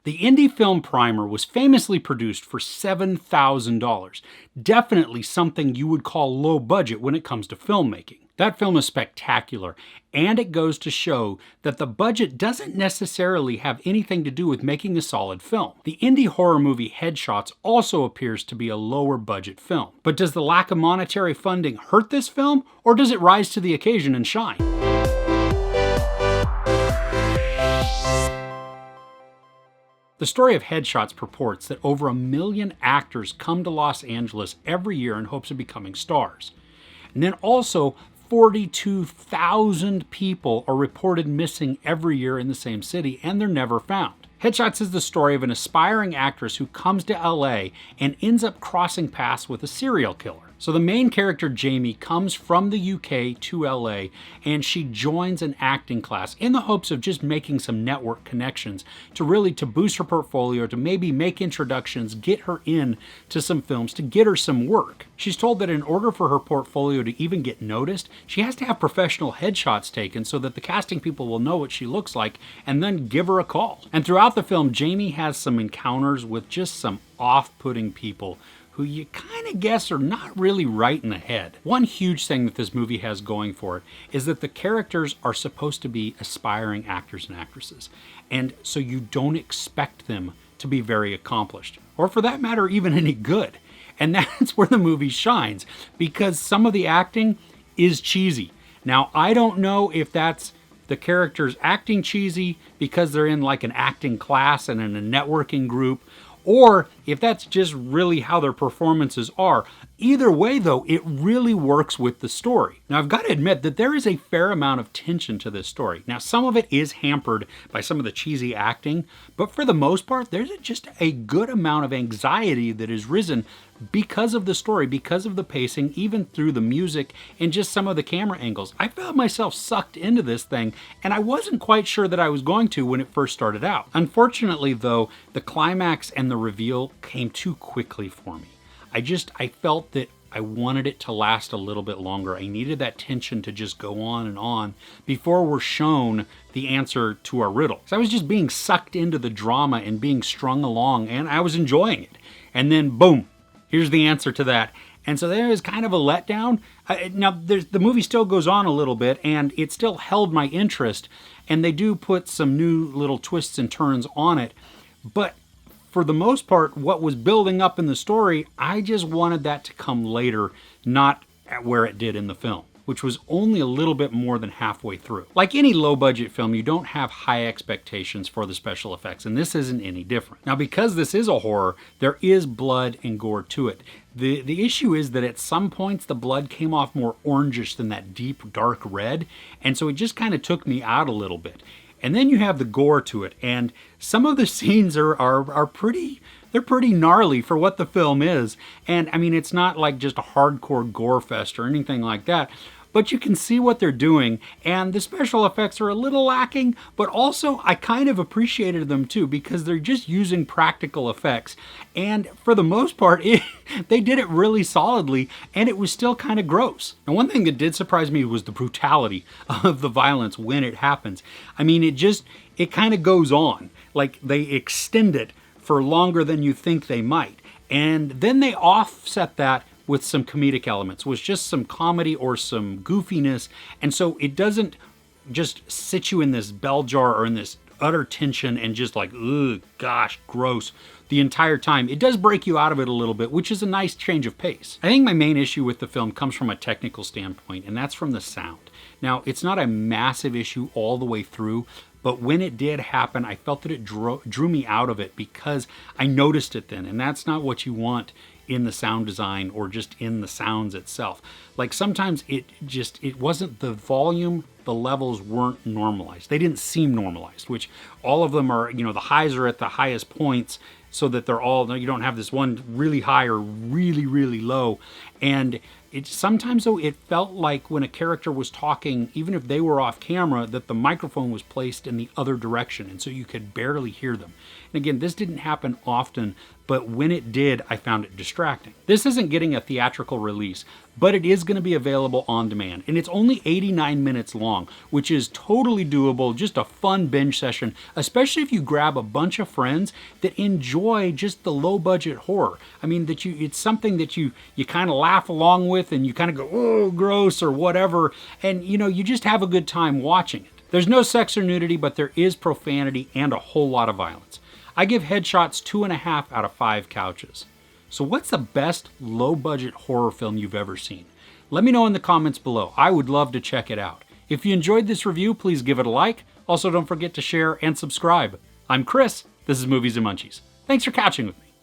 The indie film primer was famously produced for $7,000. Definitely something you would call low budget when it comes to filmmaking. That film is spectacular, and it goes to show that the budget doesn't necessarily have anything to do with making a solid film. The indie horror movie Headshots also appears to be a lower budget film. But does the lack of monetary funding hurt this film, or does it rise to the occasion and shine? The story of Headshots purports that over 1 million actors come to Los Angeles every year in hopes of becoming stars. And then also, 42,000 people are reported missing every year in the same city, and they're never found. Headshots is the story of an aspiring actress who comes to LA and ends up crossing paths with a serial killer. So the main character, Jamie, comes from the UK to LA, and she joins an acting class in the hopes of just making some network connections to boost her portfolio, to maybe make introductions, get her in to some films, to get her some work. She's told that in order for her portfolio to even get noticed, she has to have professional headshots taken so that the casting people will know what she looks like and then give her a call. And throughout the film, Jamie has some encounters with just some off-putting people who you kind of guess are not really right in the head. One huge thing that this movie has going for it is that the characters are supposed to be aspiring actors and actresses. And so you don't expect them to be very accomplished, or for that matter, even any good. And that's where the movie shines, because some of the acting is cheesy. Now, I don't know if that's the characters acting cheesy because they're in like an acting class and in a networking group, or if that's just really how their performances are. Either way, though, it really works with the story. Now, I've got to admit that there is a fair amount of tension to this story. Now, some of it is hampered by some of the cheesy acting, but for the most part, there's just a good amount of anxiety that has risen because of the story, because of the pacing, even through the music and just some of the camera angles. I found myself sucked into this thing, and I wasn't quite sure that I was going to when it first started out. Unfortunately, though, the climax and the reveal came too quickly for me. I felt that I wanted it to last a little bit longer. I needed that tension to just go on and on before we're shown the answer to our riddle. So I was just being sucked into the drama and being strung along, and I was enjoying it. And then, boom, here's the answer to that. And so there is kind of a letdown. Now, the movie still goes on a little bit, and it still held my interest, and they do put some new little twists and turns on it. But for the most part, what was building up in the story, I just wanted that to come later, not at where it did in the film, which was only a little bit more than halfway through. Like any low-budget film, you don't have high expectations for the special effects, and this isn't any different. Now, because this is a horror, there is blood and gore to it. The issue is that at some points, the blood came off more orangish than that deep, dark red, and so it just kind of took me out a little bit. And then you have the gore to it, and some of the scenes are pretty gnarly for what the film is. And I mean, it's not like just a hardcore gore fest or anything like that, but you can see what they're doing, and the special effects are a little lacking, but also I kind of appreciated them too, because they're just using practical effects, and for the most part, they did it really solidly, and it was still kind of gross. And one thing that did surprise me was the brutality of the violence when it happens. I mean, it kind of goes on, like they extend it for longer than you think they might, and then they offset that with some comedic elements, with just some comedy or some goofiness. And so it doesn't just sit you in this bell jar or in this utter tension and just like, ugh, gosh, gross, the entire time. It does break you out of it a little bit, which is a nice change of pace. I think my main issue with the film comes from a technical standpoint, and that's from the sound. Now, it's not a massive issue all the way through, but when it did happen, I felt that it drew me out of it because I noticed it then, and that's not what you want in the sound design or just in the sounds itself. Like sometimes it wasn't the volume, the levels weren't normalized. They didn't seem normalized, which all of them are, the highs are at the highest points so that they're all, you don't have this one really high or really, really low. And sometimes though, it felt like when a character was talking, even if they were off camera, that the microphone was placed in the other direction, and so you could barely hear them. And again, this didn't happen often, but when it did, I found it distracting. This isn't getting a theatrical release, but it is going to be available on demand. And it's only 89 minutes long, which is totally doable, just a fun binge session, especially if you grab a bunch of friends that enjoy just the low budget horror. I mean, it's something that you kind of laugh along with and you kind of go, oh, gross or whatever. And you just have a good time watching it. There's no sex or nudity, but there is profanity and a whole lot of violence. I give Headshots 2.5 out of 5 couches. So what's the best low-budget horror film you've ever seen? Let me know in the comments below. I would love to check it out. If you enjoyed this review, please give it a like. Also, don't forget to share and subscribe. I'm Chris. This is Movies and Munchies. Thanks for couching with me.